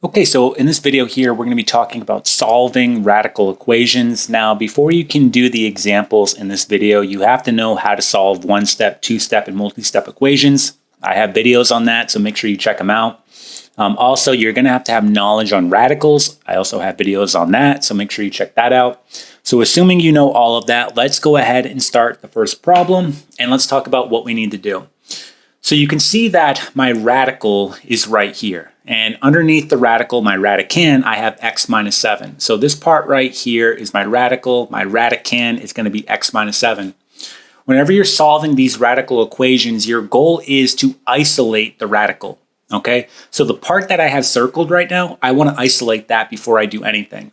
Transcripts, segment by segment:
Okay, so in this video here, we're going to be talking about solving radical equations. Now, before you can do the examples in this video, you have to know how to solve one-step, two-step, and multi-step equations. I have videos on that, so make sure you check them out. Also, you're going to have knowledge on radicals. I also have videos on that, so make sure you check that out. So assuming you know all of that, let's go ahead and start the first problem, and let's talk about what we need to do. So you can see that my radical is right here. And underneath the radical, my radicand, I have x minus 7. So this part right here is my radical. My radicand is going to be x minus 7. Whenever you're solving these radical equations, your goal is to isolate the radical. Okay? So the part that I have circled right now, I want to isolate that before I do anything.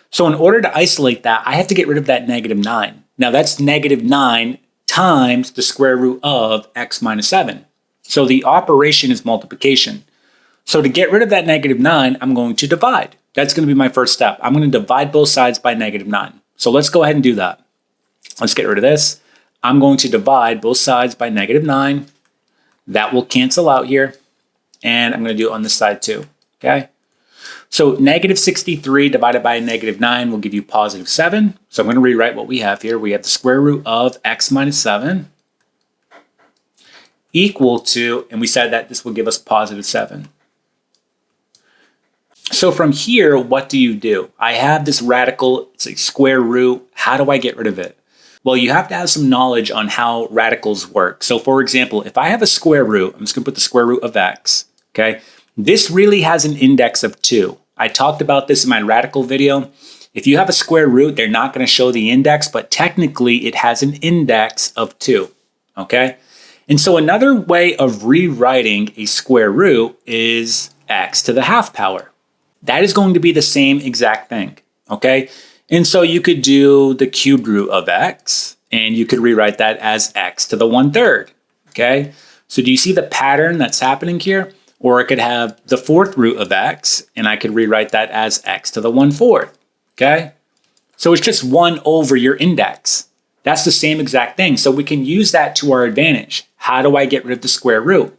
So in order to isolate that, I have to get rid of that negative 9. Now that's negative 9 times the square root of x minus 7. So the operation is multiplication. So to get rid of that negative 9, I'm going to divide. That's going to be my first step. I'm going to divide both sides by negative 9. So let's go ahead and do that. Let's get rid of this. I'm going to divide both sides by negative 9. That will cancel out here. And I'm going to do it on this side too. Okay? So negative 63 divided by negative 9 will give you positive 7. So I'm going to rewrite what we have here. We have the square root of x minus 7 equal to, and we said that this will give us positive 7. So from here, what do? I have this radical, it's a square root. How do I get rid of it? Well, you have to have some knowledge on how radicals work. So for example, if I have a square root, I'm just going to put the square root of x, okay? This really has an index of 2. I talked about this in my radical video. If you have a square root, they're not going to show the index, but technically it has an index of 2, okay? And so another way of rewriting a square root is x to the half power. That is going to be the same exact thing, okay? And so you could do the cubed root of x, and you could rewrite that as x to the 1/3, okay? So do you see the pattern that's happening here? Or I could have the fourth root of x, and I could rewrite that as x to the 1/4, okay? So it's just 1 over your index. That's the same exact thing. So we can use that to our advantage. How do I get rid of the square root?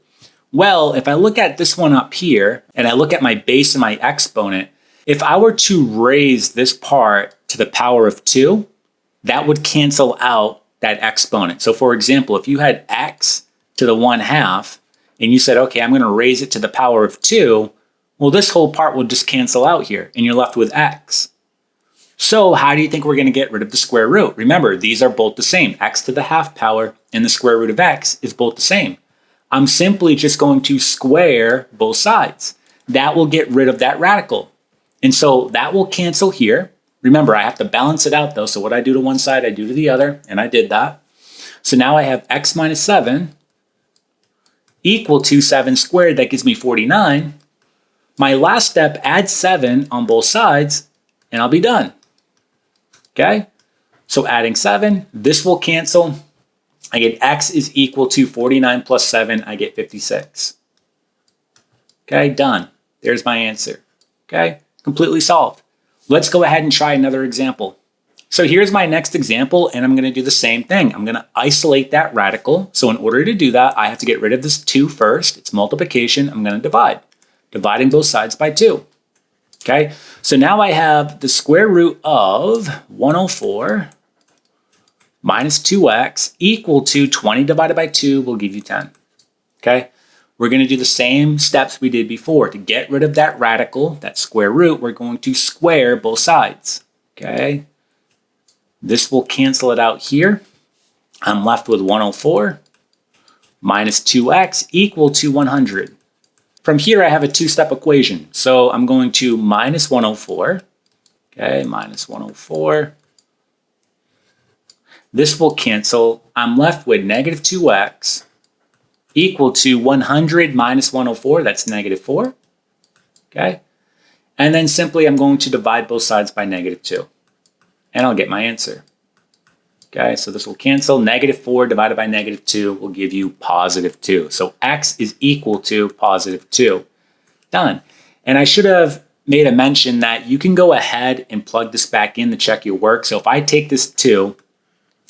Well, if I look at this one up here, and I look at my base and my exponent, if I were to raise this part to the power of 2, that would cancel out that exponent. So for example, if you had x to the 1/2, and you said, okay, I'm going to raise it to the power of 2, well, this whole part will just cancel out here, and you're left with x. So how do you think we're going to get rid of the square root? Remember, these are both the same. X to the half power and the square root of x is both the same. I'm simply just going to square both sides. That will get rid of that radical. And so that will cancel here. Remember, I have to balance it out though. So what I do to one side, I do to the other, and I did that. So now I have x minus 7 equal to 7 squared. That gives me 49. My last step, add 7 on both sides, and I'll be done. Okay? So adding 7, this will cancel. I get x is equal to 49 plus 7. I get 56. Okay, done. There's my answer. Okay, completely solved. Let's go ahead and try another example. So here's my next example, and I'm going to do the same thing. I'm going to isolate that radical. So in order to do that, I have to get rid of this 2 first. It's multiplication. I'm going to divide. Dividing both sides by 2. Okay, so now I have the square root of 104 minus 2x equal to 20 divided by 2 will give you 10. Okay, we're going to do the same steps we did before. To get rid of that radical, that square root, we're going to square both sides. Okay, this will cancel it out here. I'm left with 104 minus 2x equal to 100. From here, I have a two-step equation. So I'm going to minus 104. Okay, minus 104. This will cancel. I'm left with negative 2x equal to 100 minus 104. That's negative 4. Okay. And then simply I'm going to divide both sides by negative 2. And I'll get my answer. Okay, so this will cancel. Negative 4 divided by negative 2 will give you positive 2. So x is equal to positive 2. Done. And I should have made a mention that you can go ahead and plug this back in to check your work. So if I take this 2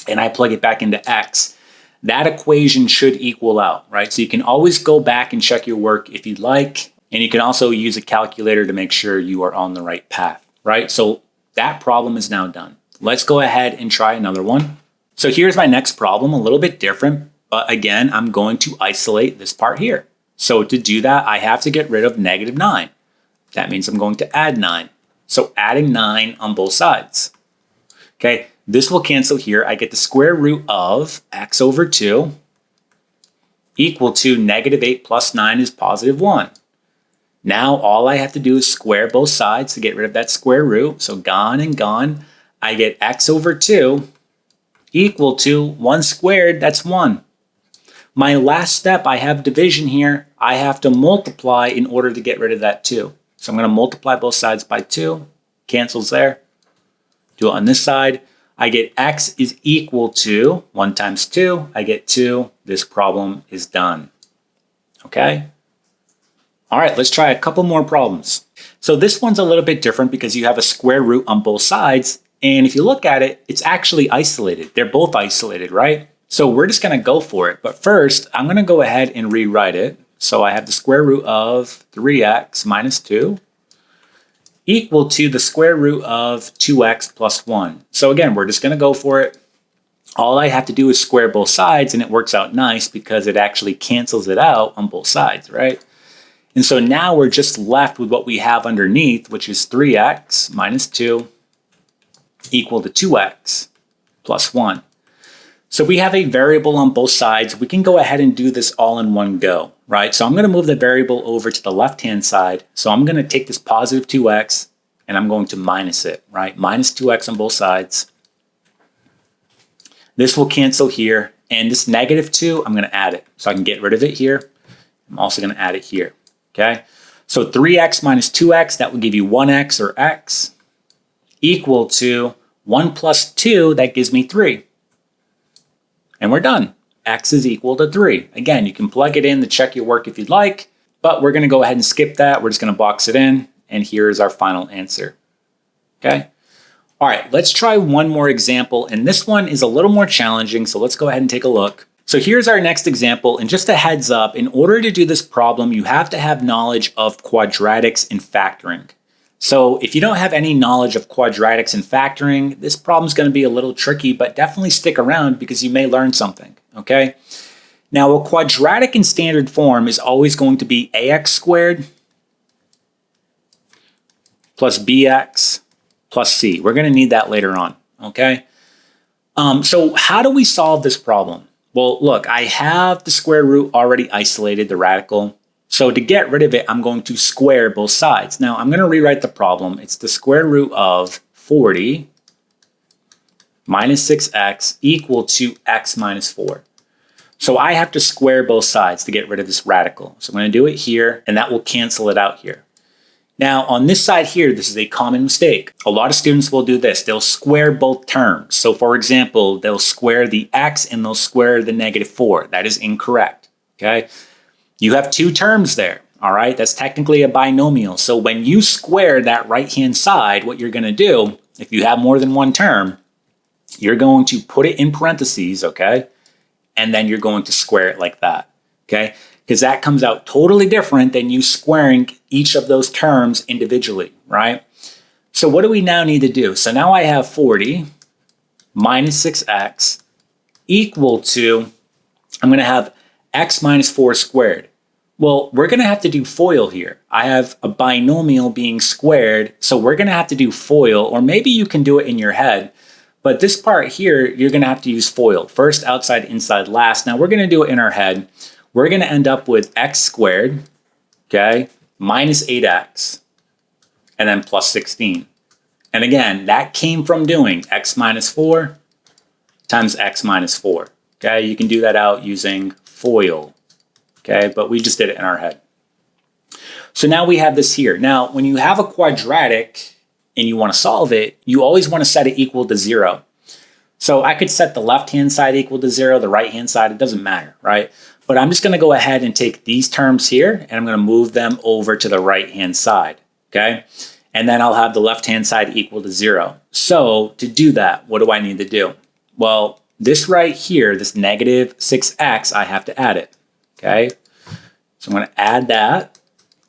and I plug it back into x, that equation should equal out, right? So you can always go back and check your work if you'd like. And you can also use a calculator to make sure you are on the right path, right? So that problem is now done. Let's go ahead and try another one. So here's my next problem, a little bit different, but again, I'm going to isolate this part here. So to do that, I have to get rid of -9. That means I'm going to add 9. So adding 9 on both sides. Okay, this will cancel here. I get the square root of x over 2 equal to -8 plus 9 is +1. Now all I have to do is square both sides to get rid of that square root. So gone and gone. I get x over 2 equal to 1 squared, that's 1. My last step, I have division here. I have to multiply in order to get rid of that 2. So I'm going to multiply both sides by 2. Cancels there. Do it on this side. I get x is equal to 1 times 2. I get 2. This problem is done. Okay? All right, let's try a couple more problems. So this one's a little bit different because you have a square root on both sides. And if you look at it, it's actually isolated. They're both isolated, right? So we're just going to go for it. But first, I'm going to go ahead and rewrite it. So I have the square root of 3x minus 2 equal to the square root of 2x plus 1. So again, we're just going to go for it. All I have to do is square both sides, and it works out nice because it actually cancels it out on both sides, right? And so now we're just left with what we have underneath, which is 3x minus 2 equal to 2x plus 1. So we have a variable on both sides. We can go ahead and do this all in one go, right? So I'm going to move the variable over to the left-hand side. So I'm going to take this positive 2x and I'm going to minus it, right? Minus 2x on both sides. This will cancel here. And this -2, I'm going to add it. So I can get rid of it here. I'm also going to add it here, okay? So 3x minus 2x, that will give you 1x or x equal to 1 plus 2, that gives me 3. And we're done. X is equal to 3. Again, you can plug it in to check your work if you'd like, but we're going to go ahead and skip that. We're just going to box it in, and here's our final answer. Okay? All right, let's try one more example, and this one is a little more challenging, so let's go ahead and take a look. So here's our next example, and just a heads up, in order to do this problem, you have to have knowledge of quadratics and factoring. So if you don't have any knowledge of quadratics and factoring, this problem is going to be a little tricky, but definitely stick around because you may learn something, okay? Now, a quadratic in standard form is always going to be ax squared plus bx plus c. We're going to need that later on, okay? So how do we solve this problem? Well, look, I have the square root already isolated, the radical. So to get rid of it, I'm going to square both sides. Now, I'm going to rewrite the problem. It's the square root of 40 minus 6x equal to x minus 4. So I have to square both sides to get rid of this radical. So I'm going to do it here, and that will cancel it out here. Now, on this side here, this is a common mistake. A lot of students will do this. They'll square both terms. So for example, they'll square the x and they'll square the -4. That is incorrect, okay? You have two terms there, all right? That's technically a binomial. So when you square that right-hand side, what you're going to do, if you have more than one term, you're going to put it in parentheses, okay? And then you're going to square it like that, okay? Because that comes out totally different than you squaring each of those terms individually, right? So what do we now need to do? So now I have 40 minus 6x equal to, I'm going to have x minus 4 squared. Well, we're going to have to do FOIL here. I have a binomial being squared, so we're going to have to do FOIL, or maybe you can do it in your head. But this part here, you're going to have to use FOIL. First, outside, inside, last. Now, we're going to do it in our head. We're going to end up with x squared, okay, minus 8x, and then plus 16. And again, that came from doing x minus 4 times x minus 4. Okay, you can do that out using FOIL. Okay, but we just did it in our head. So now we have this here. Now, when you have a quadratic and you want to solve it, you always want to set it equal to 0. So I could set the left-hand side equal to 0, the right-hand side, it doesn't matter, right? But I'm just going to go ahead and take these terms here, and I'm going to move them over to the right-hand side, okay? And then I'll have the left-hand side equal to 0. So to do that, what do I need to do? Well, this right here, this -6x, I have to add it. Okay, so I'm going to add that,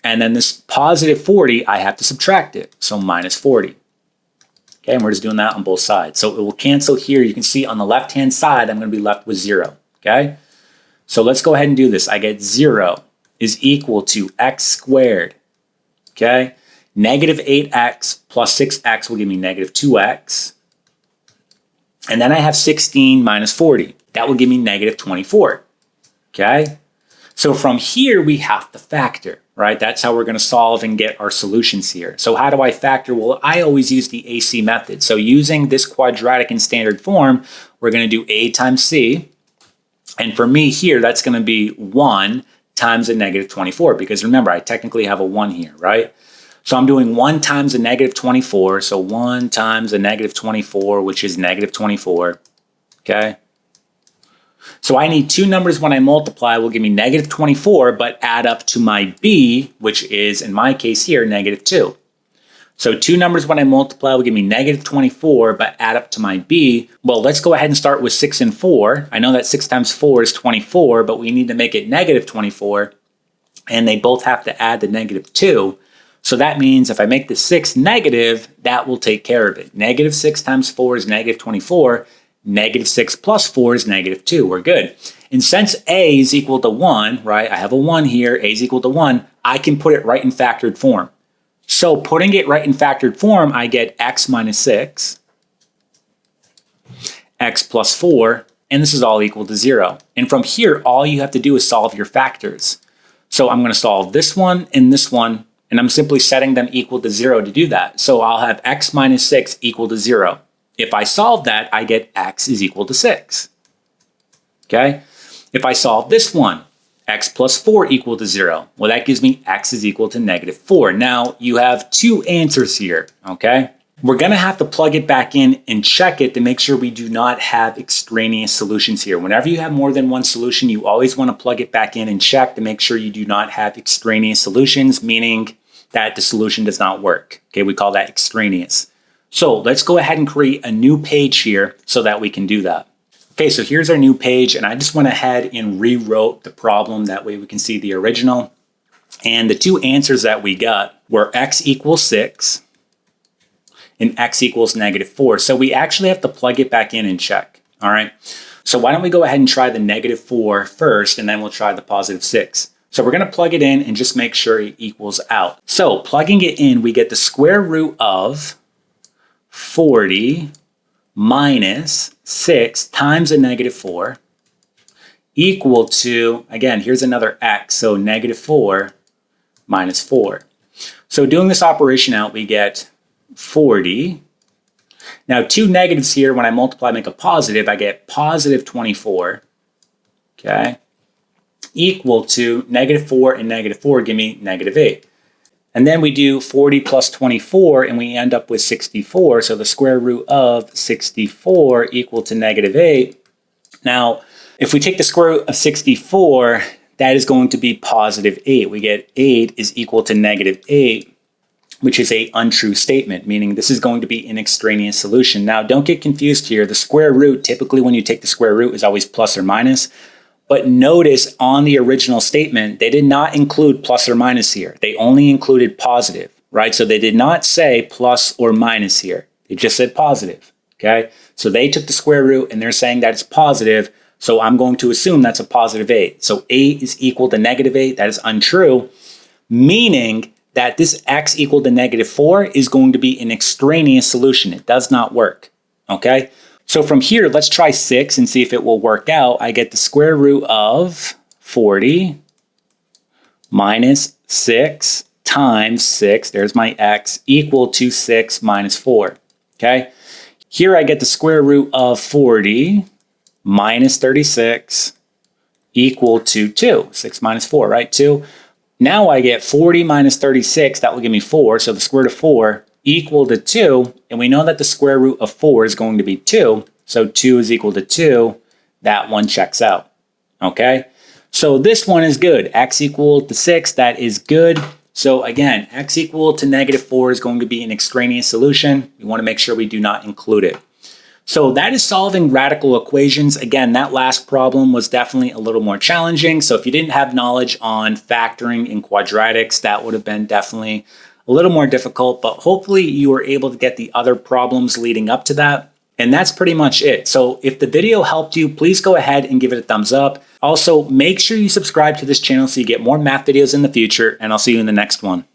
And then this positive 40, I have to subtract it. So minus 40. Okay, and we're just doing that on both sides. So it will cancel here. You can see on the left-hand side, I'm going to be left with 0. Okay, so let's go ahead and do this. I get 0 is equal to x squared. Okay, negative 8x plus 6x will give me negative 2x. And then I have 16 minus 40. That will give me negative 24. Okay, so from here, we have to factor, right? That's how we're going to solve and get our solutions here. So how do I factor? Well, I always use the AC method. So using this quadratic in standard form, we're going to do a times c. And for me here, that's going to be 1 times a negative 24, because remember, I technically have a 1 here, right? So I'm doing 1 times a negative 24. So 1 times a negative 24, which is negative 24, okay? So I need two numbers when I multiply will give me negative 24, but add up to my b, which is, in my case here, negative 2. So two numbers when I multiply will give me negative 24, but add up to my b. Well, let's go ahead and start with 6 and 4. I know that 6 times 4 is 24, but we need to make it negative 24, and they both have to add the negative 2. So that means if I make the 6 negative, that will take care of it. Negative 6 times 4 is negative 24. Negative 6 plus 4 is negative 2. We're good. And since a is equal to 1, right, I have a 1 here, a is equal to 1, I can put it right in factored form. So putting it right in factored form, I get x minus 6, x plus 4, and this is all equal to 0. And from here, all you have to do is solve your factors. So I'm going to solve this one, and I'm simply setting them equal to 0 to do that. So I'll have x minus 6 equal to 0. If I solve that, I get x is equal to 6. Okay? If I solve this one, x plus 4 equal to 0. Well, that gives me x is equal to negative 4. Now, you have two answers here, okay? We're going to have to plug it back in and check it to make sure we do not have extraneous solutions here. Whenever you have more than one solution, you always want to plug it back in and check to make sure you do not have extraneous solutions, meaning that the solution does not work. Okay, we call that extraneous. So let's go ahead and create a new page here so that we can do that. Okay, so here's our new page, and I just went ahead and rewrote the problem. That way we can see the original. And the two answers that we got were x equals 6 and x equals negative 4. So we actually have to plug it back in and check, all right? So why don't we go ahead and try the negative 4 first, and then we'll try the positive 6. So we're going to plug it in and just make sure it equals out. So plugging it in, we get the square root of 40 minus 6 times a negative 4 equal to, again, here's another x, so negative 4 minus 4. So doing this operation out, we get 40. Now, two negatives here, when I multiply, make a positive, I get positive 24, okay, equal to negative 4 and negative 4 give me negative 8. And then we do 40 plus 24, and we end up with 64. So the square root of 64 equal to negative 8. Now, if we take the square root of 64, that is going to be positive 8. We get 8 is equal to negative 8, which is an untrue statement, meaning this is going to be an extraneous solution. Now, don't get confused here. The square root, typically when you take the square root, is always plus or minus. But notice on the original statement, they did not include plus or minus here. They only included positive, right? So they did not say plus or minus here. They just said positive, okay? So they took the square root and they're saying that it's positive. So I'm going to assume that's a positive 8. So 8 is equal to negative 8. That is untrue, meaning that this x equal to negative 4 is going to be an extraneous solution. It does not work, okay? So from here, let's try 6 and see if it will work out. I get the square root of 40 minus 6 times 6, there's my x, equal to 6 minus 4, okay? Here I get the square root of 40 minus 36 equal to 2. 6 minus 4, right? 2. Now I get 40 minus 36, that will give me 4, so the square root of 4 equal to 2, and we know that the square root of 4 is going to be 2, so 2 is equal to 2. That one checks out, okay? So this one is good. X equal to 6, that is good. So again, x equal to negative 4 is going to be an extraneous solution. We want to make sure we do not include it. So that is solving radical equations. Again, that last problem was definitely a little more challenging. So if you didn't have knowledge on factoring in quadratics, that would have been definitely a little more difficult, but hopefully you were able to get the other problems leading up to that. And that's pretty much it. So if the video helped you, please go ahead and give it a thumbs up. Also, make sure you subscribe to this channel so you get more math videos in the future, and I'll see you in the next one.